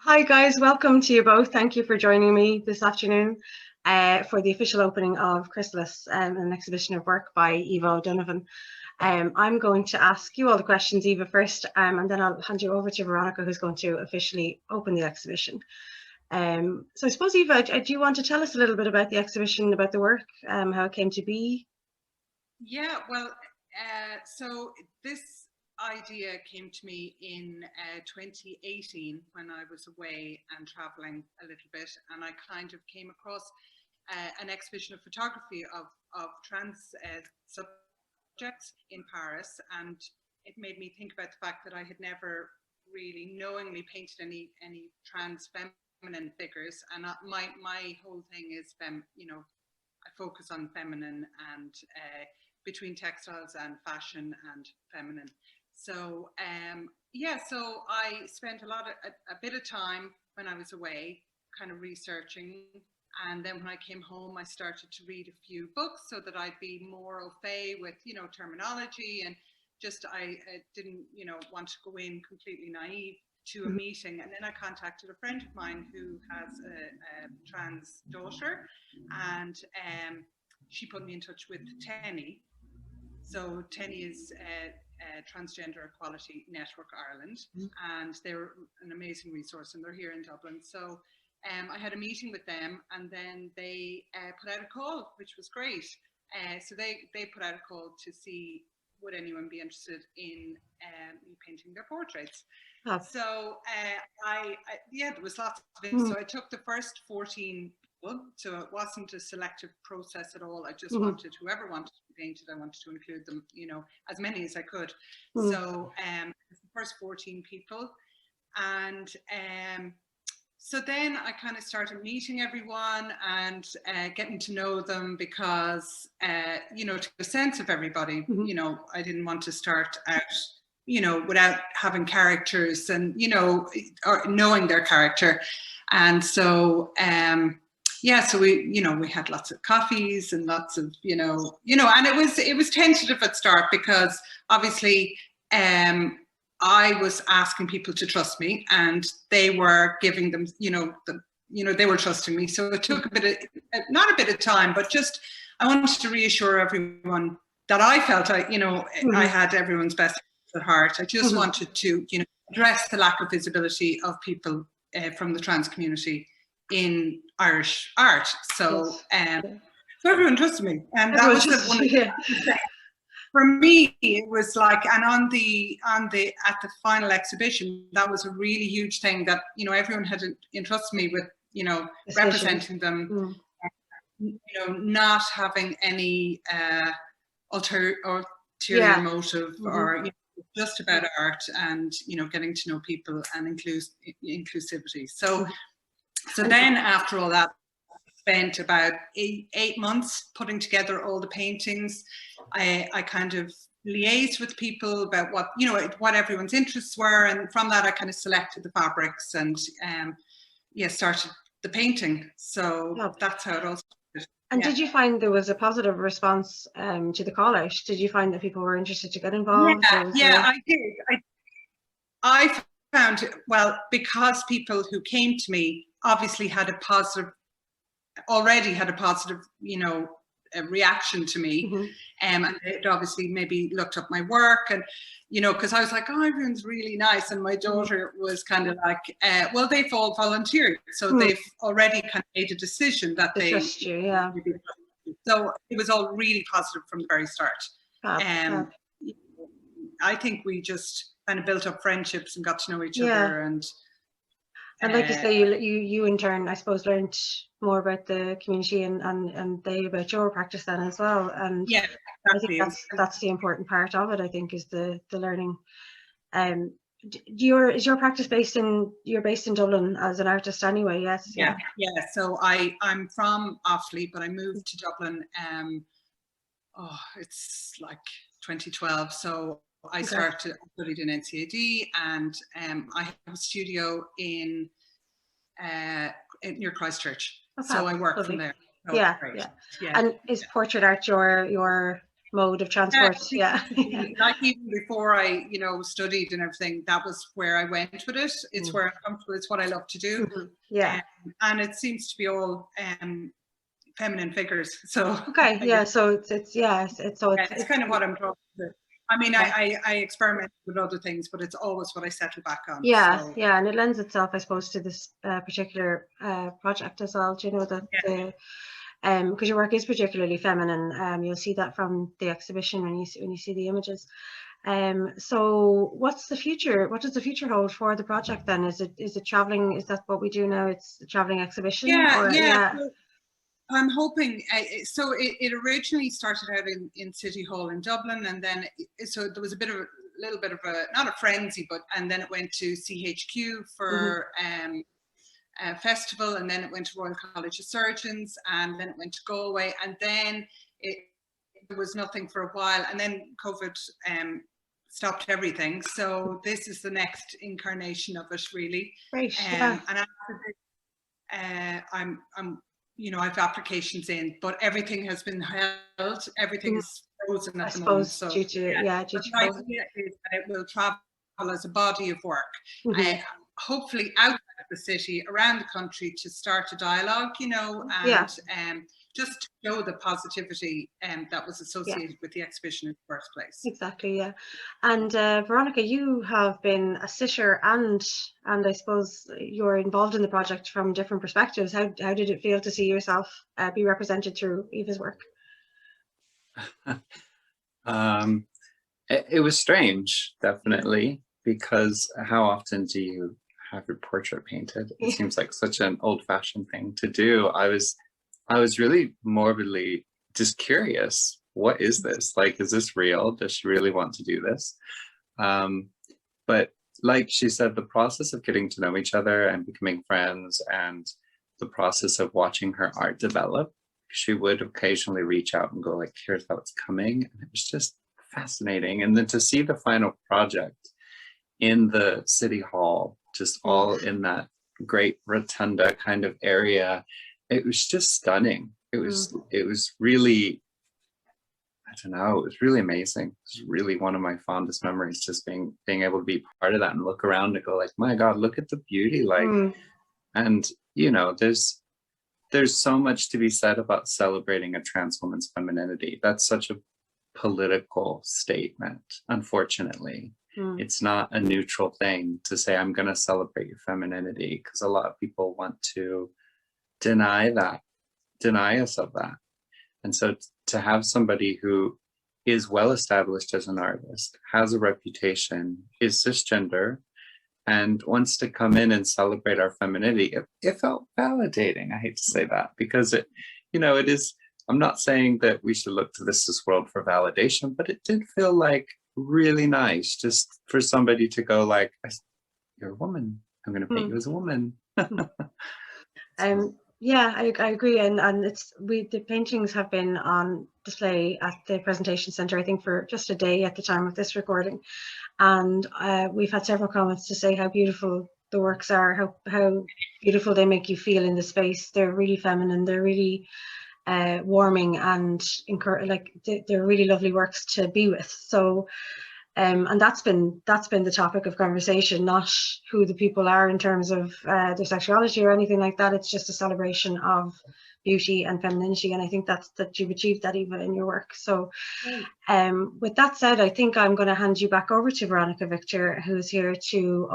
Hi guys, welcome to you both. Thank you for joining me this afternoon for the official opening of Chrysalis, an exhibition of work by Eva O'Donovan. I'm going to ask you all the questions, Eva, first, and then I'll hand you over to Veronica, who's going to officially open the exhibition. So I suppose, Eva, do you want to tell us a little bit about the exhibition, about the work, how it came to be? Yeah, well, so this idea came to me in 2018 when I was away and traveling a little bit, and I kind of came across an exhibition of photography of trans subjects in Paris, and it made me think about the fact that I had never really knowingly painted any trans feminine figures, and my whole thing is I focus on feminine and between textiles and fashion and feminine. So yeah, so I spent a bit of time when I was away kind of researching, and then when I came home I started to read a few books so that I'd be more au fait with terminology, and just I didn't want to go in completely naive to a meeting. And then I contacted a friend of mine who has a trans daughter, and she put me in touch with Tenny. So Tenny is Transgender Equality Network Ireland, and they're an amazing resource, and they're here in Dublin. So I had a meeting with them, and then they put out a call, which was great. So they put out a call to see would anyone be interested in me painting their portraits. Oh. So yeah, there was lots of it. So I took the first 14 people, so it wasn't a selective process at all. I just wanted whoever wanted to be painted, I wanted to include them, as many as I could. So the first 14 people, and so then I kind of started meeting everyone and getting to know them, because to get a sense of everybody. I didn't want to start out without having characters and or knowing their character. And so yeah, so we had lots of coffees and lots of and it was tentative at start, because obviously I was asking people to trust me, and they were giving them they were trusting me. So it took not a bit of time, but just I wanted to reassure everyone that I felt I had everyone's best at heart. I just wanted to address the lack of visibility of people from the trans community in Irish art. So so everyone trusted me, and that was one of the for me. It was like, and at the final exhibition, that was a really huge thing, that everyone had entrusted me with representing them, not having any ulterior motive, or just about art, and getting to know people and inclusivity. So then after all that, I spent about eight months putting together all the paintings. I kind of liaised with people about what everyone's interests were, and from that I kind of selected the fabrics and started the painting. So that's how it all started. And did you find there was a positive response to the call out? Did you find that people were interested to get involved? Yeah, I did. I found, well, because people who came to me obviously already had a positive a reaction to me, and it obviously maybe looked up my work, and because I was like, oh, everyone's really nice, and my daughter was kind of like, well, they've all volunteered, so they've already kind of made a decision that they trust you. Yeah. So it was all really positive from the very start. I think we just kind of built up friendships and got to know each other, and like you say, you in turn, I suppose, learned more about the community and they about your practice then as well. And yeah, exactly. I think that's the important part of it, I think, is the learning. Is your practice you're based in Dublin as an artist anyway? Yes. Yeah. So I'm from Offaly, but I moved to Dublin. It's like 2012. So I studied in NCAD, and I have a studio in near Christchurch. So I work from there. So yeah. And is portrait art your mode of transport. Yeah. Like even before I, studied and everything, that was where I went with it. It's where I'm comfortable. It's what I love to do. Yeah. And it seems to be all feminine figures. So okay, yeah. So it's kind of what I'm drawn to. I mean, yeah. I experiment with other things, but it's always what I settle back on. Yeah, so. yeah, and it lends itself, I suppose, to this particular project as well. Do you know that the because your work is particularly feminine. You'll see that from the exhibition when you see the images. So what's the future? What does the future hold for the project then? Is it traveling? Is that what we do now? It's a traveling exhibition? Yeah. So I'm hoping, so it originally started out in City Hall in Dublin, and then, so there was a little bit of a, not a frenzy, and then it went to CHQ for a festival, and then it went to Royal College of Surgeons, and then it went to Galway, and then there was nothing for a while, and then COVID stopped everything. So this is the next incarnation of it, really. Right. And after this, I'm I have applications in, but everything has been held. Everything is frozen at the moment. So due to the idea is that it will travel as a body of work, hopefully outside of the city, around the country, to start a dialogue, and just to show the positivity that was associated with the exhibition in the first place. Exactly, yeah. And Veronica, you have been a sitter and I suppose you're involved in the project from different perspectives. How did it feel to see yourself be represented through Eva's work? It was strange, definitely, because how often do you have your portrait painted? It seems like such an old-fashioned thing to do. I was really morbidly just curious. What is this? Like, is this real? Does she really want to do this? But like she said, the process of getting to know each other and becoming friends, and the process of watching her art develop, she would occasionally reach out and go like, here's how it's coming. And it was just fascinating. And then to see the final project in the city hall, just all in that great rotunda kind of area, it was just stunning. It was really, I don't know, it was really amazing. It was really one of my fondest memories, just being able to be part of that and look around and go like, my God, look at the beauty. Like, and there's so much to be said about celebrating a trans woman's femininity. That's such a political statement, unfortunately. It's not a neutral thing to say, I'm going to celebrate your femininity, because a lot of people want to deny us of that. And so to have somebody who is well established as an artist, has a reputation, is cisgender, and wants to come in and celebrate our femininity, it felt validating. I hate to say that, because it is, I'm not saying that we should look to this world for validation, but it did feel like really nice just for somebody to go like, you're a woman, I'm going to paint you as a woman. Yeah, I agree, and the paintings have been on display at the presentation centre, I think, for just a day at the time of this recording, and we've had several comments to say how beautiful the works are, how beautiful they make you feel in the space. They're really feminine, they're really warming, and they're really lovely works to be with. So and that's been the topic of conversation, not who the people are in terms of their sexuality or anything like that. It's just a celebration of beauty and femininity, and I think that you've achieved that, Eva, in your work. So with that said, I think I'm going to hand you back over to Veronica Victor, who's here to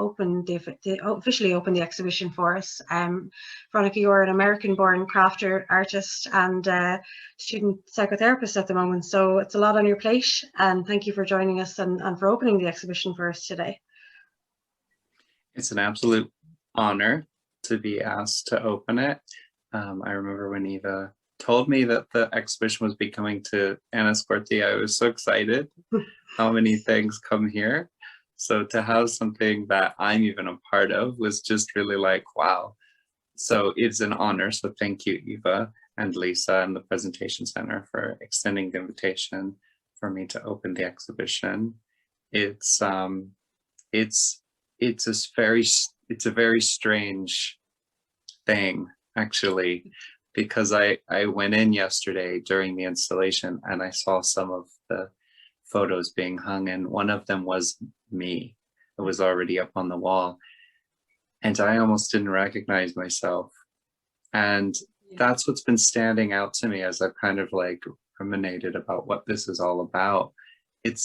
officially open the exhibition for us. Veronica, you're an American-born crafter, artist, and student psychotherapist at the moment, so it's a lot on your plate, and thank you for joining us and for opening the exhibition for us today. It's an absolute honor to be asked to open it. I remember when Eva told me that the exhibition was coming to Enniscorthy, I was so excited. How many things come here? So to have something that I'm even a part of was just really like, wow. So it's an honor. So thank you, Eva and Lisa and the Presentation Center for extending the invitation for me to open the exhibition. It's a very strange thing, actually, because I went in yesterday during the installation and I saw some of the photos being hung, and one of them was me. It was already up on the wall, and I almost didn't recognize myself. And that's what's been standing out to me as I've kind of like ruminated about what this is all about. It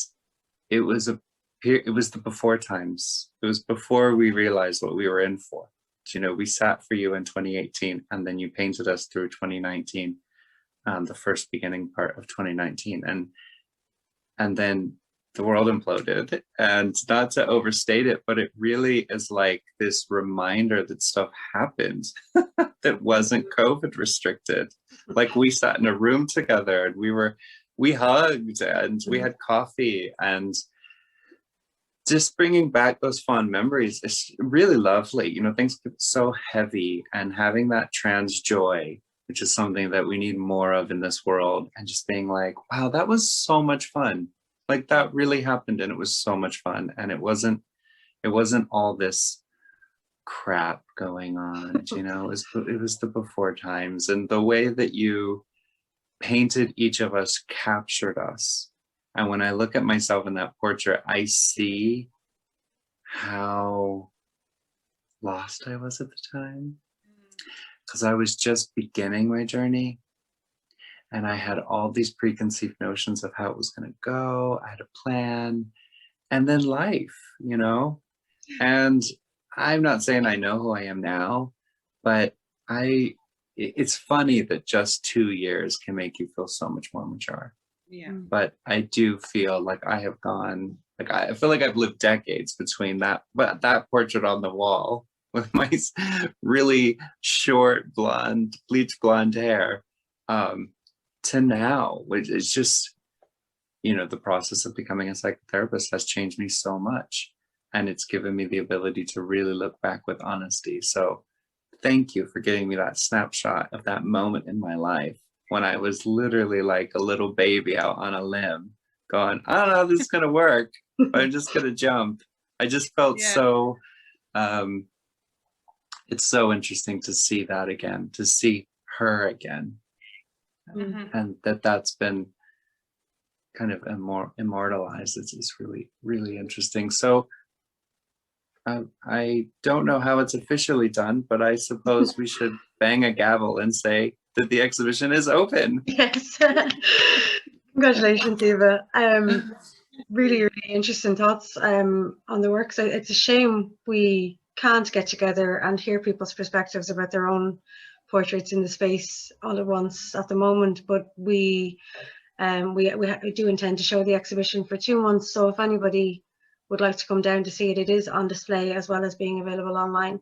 was the before times. It was before we realized what we were in for. You know, we sat for you in 2018, and then you painted us through 2019, the first beginning part of 2019, and then the world imploded. And not to overstate it, but it really is like this reminder that stuff happened that wasn't COVID restricted. Like, we sat in a room together and we hugged and we had coffee, and just bringing back those fond memories is really lovely. You know, things get so heavy, and having that trans joy, which is something that we need more of in this world, and just being like, wow, that was so much fun. Like, that really happened, and it was so much fun, and it wasn't all this crap going on. You know, it was the before times, and the way that you painted each of us captured us. And when I look at myself in that portrait, I see how lost I was at the time, because I was just beginning my journey, and I had all these preconceived notions of how it was going to go. I had a plan, and then life, you know. And I'm not saying I know who I am now, but it's funny that just 2 years can make you feel so much more mature. Yeah. But I do feel like I have gone, like, I feel like I've lived decades between that portrait on the wall with my really short blonde, bleached blonde hair, to now, which is just, you know, the process of becoming a psychotherapist has changed me so much, and it's given me the ability to really look back with honesty. So thank you for giving me that snapshot of that moment in my life when I was literally like a little baby out on a limb going, I don't know if this is going to work, but I'm just going to jump. I just felt so, it's so interesting to see that again, to see her again. And that's been kind of immortalized. It's really, really interesting. So I don't know how it's officially done, but I suppose we should bang a gavel and say that the exhibition is open. Yes. Congratulations, Eva. Really, really interesting thoughts on the work. So it's a shame we can't get together and hear people's perspectives about their own portraits in the space all at once at the moment, but we do intend to show the exhibition for 2 months. So if anybody would like to come down to see it, it is on display as well as being available online.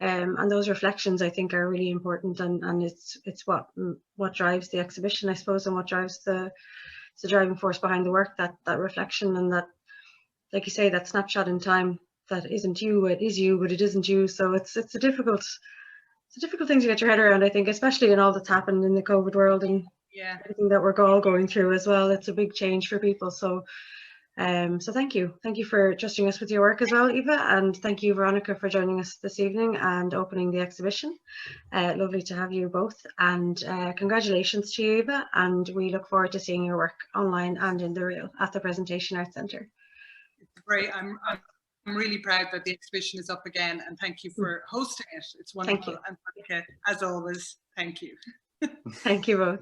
And those reflections, I think, are really important, and it's what drives the exhibition, I suppose, and what drives the driving force behind the work, that reflection, and that, like you say, that snapshot in time that isn't you, it is you, but it isn't you. So it's a difficult thing to get your head around, I think, especially in all that's happened in the COVID world and everything that we're all going through as well. It's a big change for people. So so thank you for trusting us with your work as well, Eva, and thank you, Veronica, for joining us this evening and opening the exhibition. Lovely to have you both, and congratulations to you, Eva, and we look forward to seeing your work online and in the real at the Presentation Arts Centre. Great. I'm really proud that the exhibition is up again, and thank you for hosting it. It's wonderful. And Veronica, as always, thank you. Thank you both.